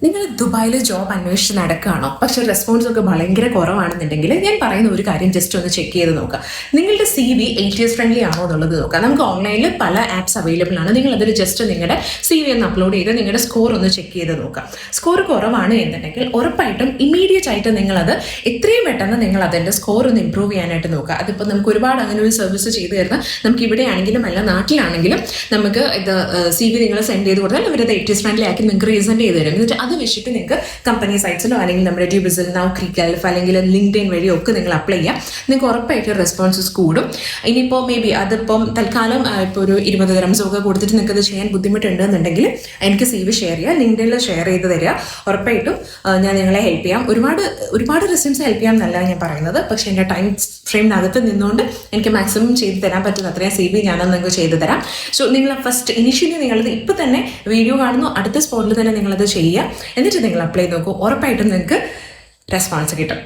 നിങ്ങൾ ദുബായിൽ ജോബ് അന്വേഷിച്ച് നടക്കുകയാണോ, പക്ഷെ റെസ്പോൺസ് ഒക്കെ ഭയങ്കര കുറവാണെന്നുണ്ടെങ്കിൽ ഞാൻ പറയുന്ന ഒരു കാര്യം ജസ്റ്റ് ഒന്ന് ചെക്ക് ചെയ്ത് നോക്കുക. നിങ്ങളുടെ CV ATS ഫ്രണ്ട്ലി ആണോ എന്നുള്ളത് നോക്കുക. നമുക്ക് ഓൺലൈനിൽ പല ആപ്സ് അവൈലബിൾ ആണ്. നിങ്ങൾ അതിൽ ജസ്റ്റ് നിങ്ങളുടെ CV ഒന്ന് അപ്ലോഡ് ചെയ്ത് നിങ്ങളുടെ സ്കോർ ഒന്ന് ചെക്ക് ചെയ്ത് നോക്കുക. സ്കോർ കുറവാണ് എന്നുണ്ടെങ്കിൽ ഉറപ്പായിട്ടും ഇമ്മീഡിയറ്റ് ആയിട്ട് നിങ്ങളത് എത്രയും പെട്ടെന്ന് നിങ്ങൾ അതിൻ്റെ സ്കോർ ഒന്ന് ഇമ്പ്രൂവ് ചെയ്യാനായിട്ട് നോക്കുക. അതിപ്പോൾ നമുക്ക് ഒരുപാട് അങ്ങനെ ഒരു സർവീസ് ചെയ്ത് തരുന്ന നമുക്ക് ഇവിടെ ആണെങ്കിലും അല്ല നാട്ടിലാണെങ്കിലും നമുക്ക് ഇത് CV നിങ്ങൾ സെൻഡ് ചെയ്ത് കൊടുത്താൽ അവരത് ATS ഫ്രണ്ട്ലി ആക്കി നിങ്ങൾക്ക് റീസെൻഡ് ചെയ്ത് തരും. എന്നിട്ട് അത് വെച്ചിട്ട് നിങ്ങൾക്ക് കമ്പനി സൈറ്റ്സിലോ അല്ലെങ്കിൽ നമ്മുടെ ഡ്യൂബിസിൽ നൗക്രി ഗൾഫ് അല്ലെങ്കിൽ ലിങ്ക്ഡ്ഇൻ വഴിയോ ഒക്കെ നിങ്ങൾ അപ്ലൈ ചെയ്യാം. നിങ്ങൾക്ക് ഉറപ്പായിട്ട് റെസ്പോൺസസ് കൂടും. ഇനിയിപ്പോൾ മേ ബി അതിപ്പം തൽക്കാലം ഇപ്പോൾ ഒരു 20 dirhams ഒക്കെ കൊടുത്തിട്ട് നിങ്ങൾക്ക് അത് ചെയ്യാൻ ബുദ്ധിമുട്ടുണ്ടെന്നുണ്ടെങ്കിൽ എനിക്ക് CV ഷെയർ ചെയ്യുക, ലിങ്ക്ഡ്ഇനിൽ ഷെയർ ചെയ്ത് തരിക. ഉറപ്പായിട്ടും ഞാൻ നിങ്ങളെ ഹെൽപ്പ് ചെയ്യാം. ഒരുപാട് റെസ്യൂംസ് ഹെൽപ്പ് ചെയ്യാം എന്നല്ല ഞാൻ പറയുന്നത്, പക്ഷേ എൻ്റെ ടൈം ഫ്രെയിമിനകത്ത് നിന്നുകൊണ്ട് എനിക്ക് മാക്സിമം ചെയ്ത് തരാൻ പറ്റുന്ന അത്രയും CV ഞാനത് നിങ്ങൾക്ക് ചെയ്തു തരാം. സോ നിങ്ങൾ ഫസ്റ്റ് ഇനിഷ്യലി നിങ്ങളത് ഇപ്പം തന്നെ വീഡിയോ കാണുന്നു, അടുത്ത സ്പോട്ടിൽ തന്നെ നിങ്ങളത് ചെയ്യുക. എന്നിട്ട് നിങ്ങൾ അപ്ലൈ നോക്കൂ. ഉറപ്പായിട്ടും നിങ്ങൾക്ക് റെസ്പോൺസ് കിട്ടും.